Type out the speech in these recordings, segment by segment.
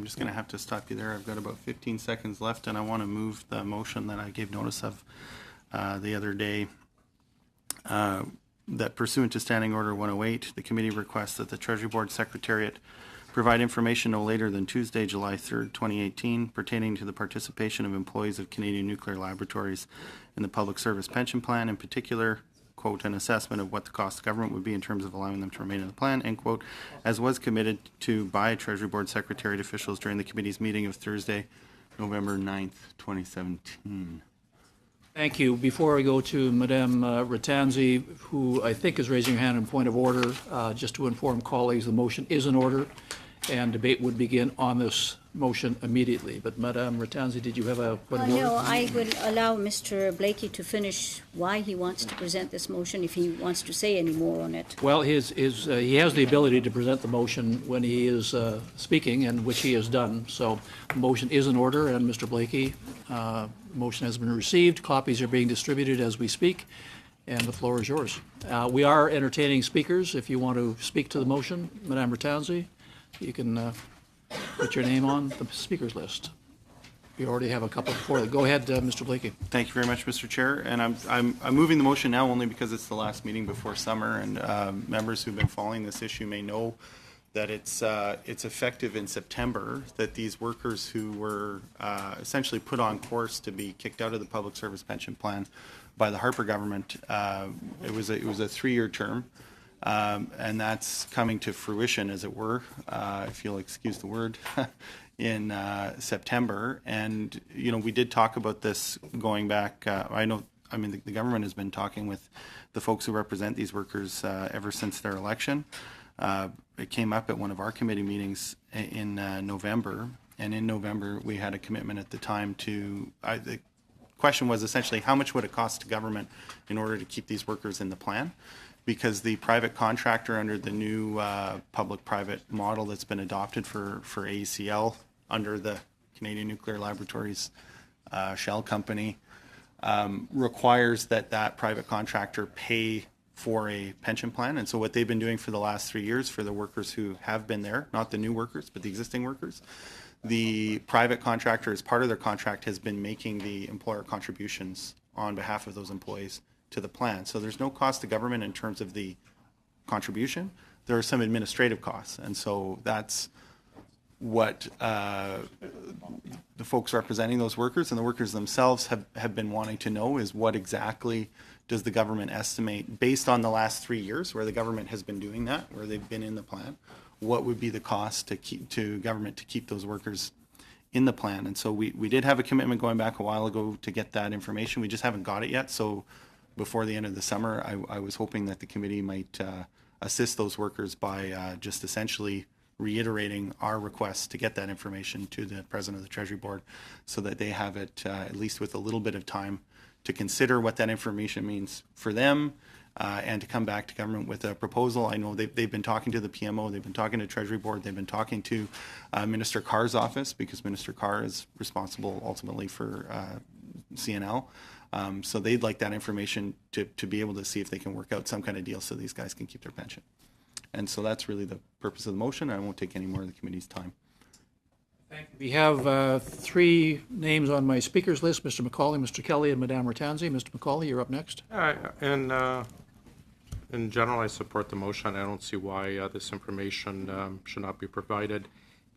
just going to have to stop you there. I've got about 15 seconds left, and I want to move the motion that I gave notice of the other day, that pursuant to Standing Order 108, the committee requests that the Treasury Board Secretariat provide information no later than Tuesday, July 3rd, 2018, pertaining to the participation of employees of Canadian Nuclear Laboratories in the Public Service Pension Plan, in particular, quote, an assessment of what the cost of government would be in terms of allowing them to remain in the plan, end quote, as was committed to by Treasury Board Secretariat officials during the committee's meeting of Thursday, November 9th, 2017. Thank you. Before we go to Madame Ratanzi, who I think is raising her hand in point of order, just to inform colleagues, the motion is in order, and debate would begin on this motion immediately. But Madame Ratanzi, did you have a point of order? No, I will allow Mr. Blaikie to finish why he wants to present this motion, if he wants to say any more on it. Well, he has the ability to present the motion when he is speaking, and which he has done. So the motion is in order, and Mr. Blaikie, the motion has been received. Copies are being distributed as we speak, and the floor is yours. We are entertaining speakers. If you want to speak to the motion, Madame Ratanzi, you can put your name on the speakers list. You already have a couple before that. Go ahead, Mr. Blaikie. Thank you very much, Mr. Chair. And I'm moving the motion now only because it's the last meeting before summer, and members who've been following this issue may know that it's effective in September, that these workers who were essentially put on course to be kicked out of the Public Service Pension Plan by the Harper government, it was a 3-year term. And that's coming to fruition, as it were, if you'll excuse the word, in September. And, you know, we did talk about this going back. The government has been talking with the folks who represent these workers ever since their election. It came up at one of our committee meetings in November. And in November, we had a commitment at the time to, the question was essentially, how much would it cost to government in order to keep these workers in the plan? Because the private contractor under the new public-private model that's been adopted for AECL under the Canadian Nuclear Laboratories shell company requires that private contractor pay for a pension plan. And so what they've been doing for the last 3 years for the workers who have been there, not the new workers, but the existing workers, the private contractor, as part of their contract, has been making the employer contributions on behalf of those employees to the plan. So there's no cost to government in terms of the contribution. There are some administrative costs. And so that's what the folks representing those workers and the workers themselves have been wanting to know, is what exactly does the government estimate, based on the last 3 years where the government has been doing that, where they've been in the plan, what would be the cost to government to keep those workers in the plan. And so we did have a commitment going back a while ago to get that information. We just haven't got it yet. So before the end of the summer, I was hoping that the committee might assist those workers by just essentially reiterating our request to get that information to the President of the Treasury Board, so that they have it at least with a little bit of time to consider what that information means for them, and to come back to government with a proposal. I know they've been talking to the PMO, they've been talking to Treasury Board, they've been talking to Minister Carr's office, because Minister Carr is responsible ultimately for CNL. So they'd like that information to be able to see if they can work out some kind of deal so these guys can keep their pension. And so that's really the purpose of the motion. I won't take any more of the committee's time. Thank you. We have 3 names on my speakers list: Mr. McCauley, Mr. Kelly, and Madame Ratanzi. Mr. McCauley, you're up next. In general, I support the motion. I don't see why this information should not be provided.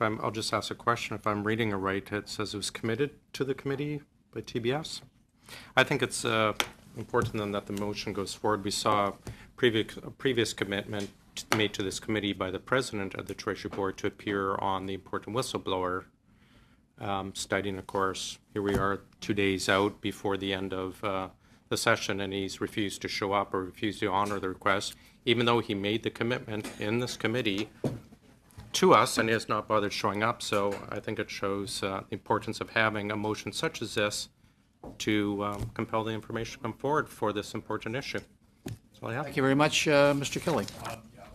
I'll just ask a question. If I'm reading it right, it says it was committed to the committee by TBS. I think it's important then that the motion goes forward. We saw a previous commitment made to this committee by the President of the Treasury Board to appear on the important whistleblower study. And of course, here we are 2 days out before the end of the session, and he's refused to show up or refused to honor the request, even though he made the commitment in this committee to us, and he has not bothered showing up. So I think it shows the importance of having a motion such as this to compel the information to come forward for this important issue. That's all I have. Thank you very much, Mr. Kelly.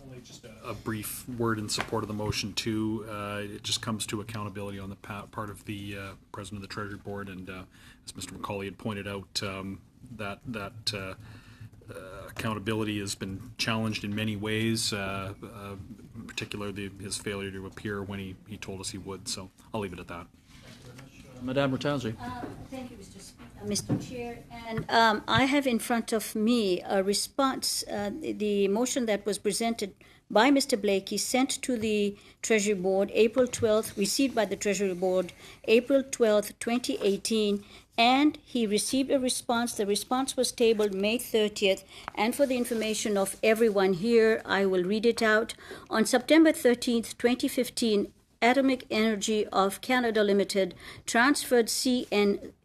Only just a brief word in support of the motion too. It just comes to accountability on the part of the President of the Treasury Board, and as Mr. McCauley had pointed out, that accountability has been challenged in many ways, particularly his failure to appear when he told us he would. So I'll leave it at that. Madame Ratanzi. Thank you, Mr. Chair. And I have in front of me a response, the motion that was presented by Mr. Blaikie, sent to the Treasury Board April 12th, received by the Treasury Board April 12th, 2018, and he received a response. The response was tabled May 30th, and for the information of everyone here, I will read it out. On September 13th, 2015, Atomic Energy of Canada Limited transferred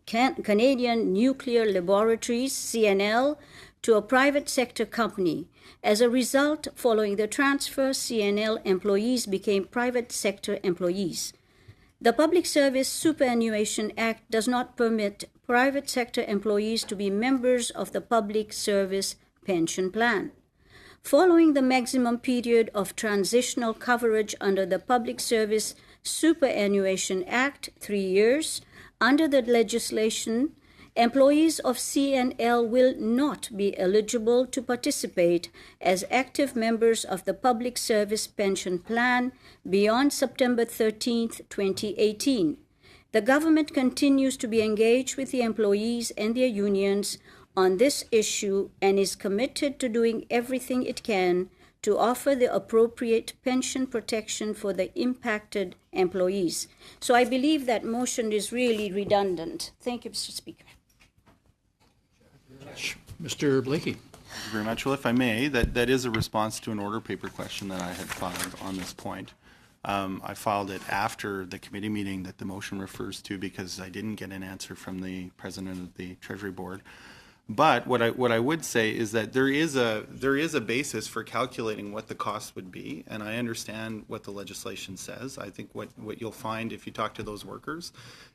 Canadian Nuclear Laboratories, CNL, to a private sector company. As a result, following the transfer, CNL employees became private sector employees. The Public Service Superannuation Act does not permit private sector employees to be members of the Public Service Pension Plan. Following the maximum period of transitional coverage under the Public Service Superannuation Act, 3 years, under the legislation, employees of CNL will not be eligible to participate as active members of the Public Service Pension Plan beyond September 13, 2018. The government continues to be engaged with the employees and their unions on this issue and is committed to doing everything it can to offer the appropriate pension protection for the impacted employees. So I believe that motion is really redundant. Thank you, Mr. Speaker. Mr. Blaikie. Thank you very much. Well, if I may, that is a response to an order paper question that I had filed on this point. I filed it after the committee meeting that the motion refers to because I didn't get an answer from the president of the Treasury Board. But what I would say is that there is a basis for calculating what the cost would be, and I understand what the legislation says. I think what you'll find if you talk to those workers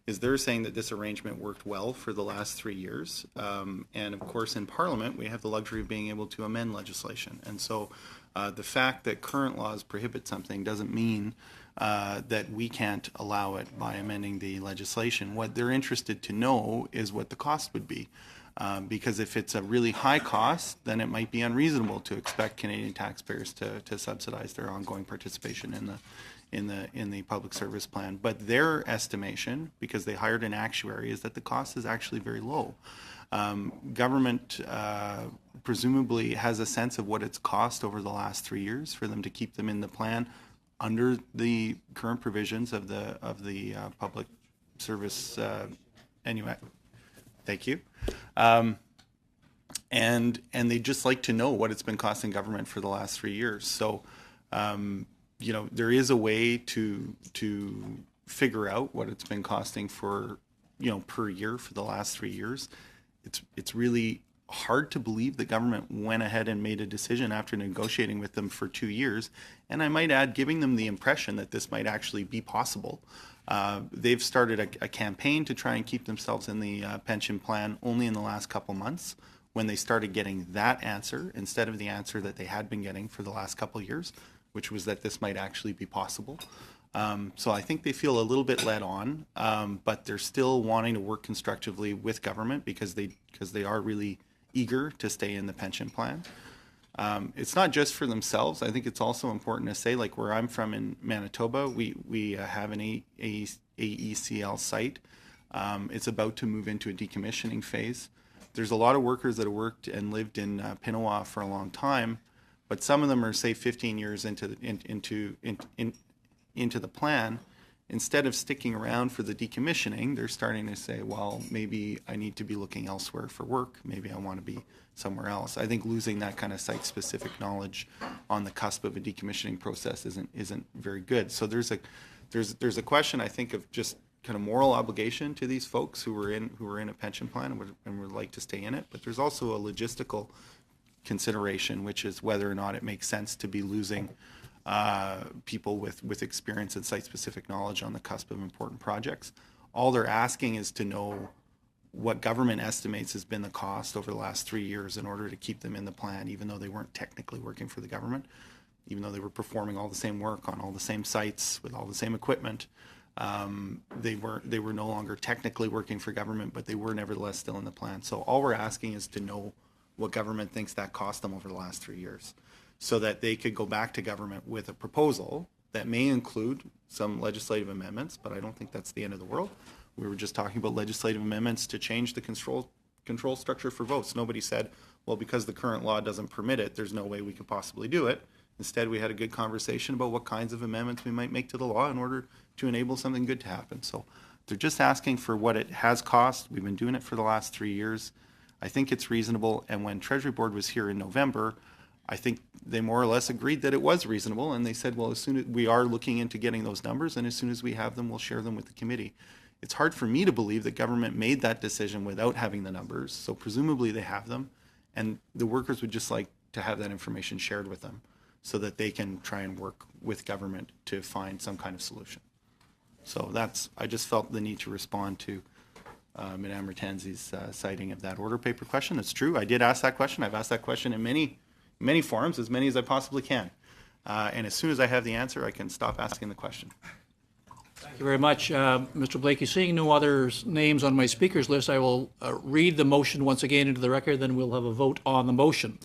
is they're saying that this arrangement worked well for the last 3 years. And of course, in Parliament, we have the luxury of being able to amend legislation. And so the fact that current laws prohibit something doesn't mean that we can't allow it by amending the legislation. What they're interested to know is what the cost would be. Because if it's a really high cost, then it might be unreasonable to expect Canadian taxpayers to subsidize their ongoing participation in the public service plan. But their estimation, because they hired an actuary, is that the cost is actually very low. Government presumably has a sense of what it's cost over the last 3 years for them to keep them in the plan under the current provisions of the public service anyway. Thank you. And they just like to know what it's been costing government for the last 3 years. So, there is a way to figure out what it's been costing for, per year for the last 3 years. It's really hard to believe the government went ahead and made a decision after negotiating with them for 2 years. And I might add, giving them the impression that this might actually be possible. They've started a campaign to try and keep themselves in the pension plan only in the last couple months when they started getting that answer instead of the answer that they had been getting for the last couple of years, which was that this might actually be possible. So I think they feel a little bit led on, but they're still wanting to work constructively with government because they are really eager to stay in the pension plan. It's not just for themselves. I think it's also important to say, like where I'm from in Manitoba, we have an AECL site. It's about to move into a decommissioning phase. There's a lot of workers that have worked and lived in Pinawa for a long time, but some of them are, say, 15 years into the plan. Instead of sticking around for the decommissioning, they're starting to say, well, maybe I need to be looking elsewhere for work. Maybe I want to be somewhere else. I think losing that kind of site-specific knowledge on the cusp of a decommissioning process isn't very good. So there's a question, I think, of just kind of moral obligation to these folks who are in a pension plan and would like to stay in it. But there's also a logistical consideration, which is whether or not it makes sense to be losing people with experience and site-specific knowledge on the cusp of important projects. All they're asking is to know what government estimates has been the cost over the last 3 years in order to keep them in the plan, even though they weren't technically working for the government, even though they were performing all the same work on all the same sites with all the same equipment. They were no longer technically working for government, but they were nevertheless still in the plan. So all we're asking is to know what government thinks that cost them over the last 3 years, so that they could go back to government with a proposal that may include some legislative amendments, but I don't think that's the end of the world. We were just talking about legislative amendments to change the control structure for votes. Nobody said, well, because the current law doesn't permit it, there's no way we could possibly do it. Instead, we had a good conversation about what kinds of amendments we might make to the law in order to enable something good to happen. So they're just asking for what it has cost. We've been doing it for the last 3 years. I think it's reasonable. And when Treasury Board was here in November, I think they more or less agreed that it was reasonable. And they said, well, as soon as we are looking into getting those numbers, and as soon as we have them, we'll share them with the committee. It's hard for me to believe that government made that decision without having the numbers. So presumably they have them. And the workers would just like to have that information shared with them so that they can try and work with government to find some kind of solution. So I just felt the need to respond to Madame Ratanzi's citing of that order paper question. It's true, I did ask that question. I've asked that question in many forums, as many as I possibly can. And as soon as I have the answer, I can stop asking the question. Thank you very much. Mr. Blaikie, seeing no other names on my speakers list, I will read the motion once again into the record, then we'll have a vote on the motion.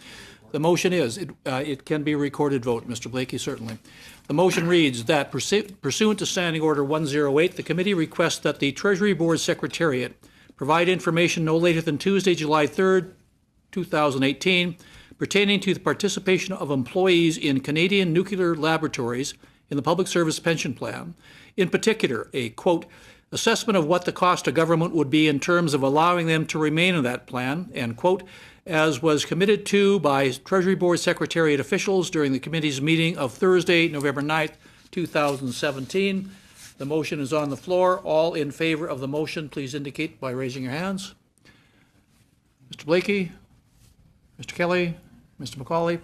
The motion is, it can be a recorded vote, Mr. Blaikie, certainly. The motion reads that pursuant to Standing Order 108, the committee requests that the Treasury Board Secretariat provide information no later than Tuesday, July 3rd, 2018, pertaining to the participation of employees in Canadian Nuclear Laboratories in the Public Service Pension Plan. In particular, a, quote, assessment of what the cost to government would be in terms of allowing them to remain in that plan, end quote, as was committed to by Treasury Board Secretariat officials during the committee's meeting of Thursday, November 9th, 2017. The motion is on the floor. All in favor of the motion, please indicate by raising your hands. Mr. Blaikie, Mr. Kelly, Mr. McCauley,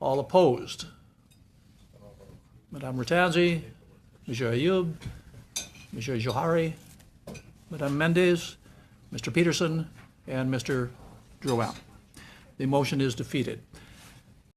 all opposed. Madame Ratanzi, Monsieur Ayoub, Monsieur Johari, Madame Mendez, Mr. Peterson, and Mr. Drouin. The motion is defeated.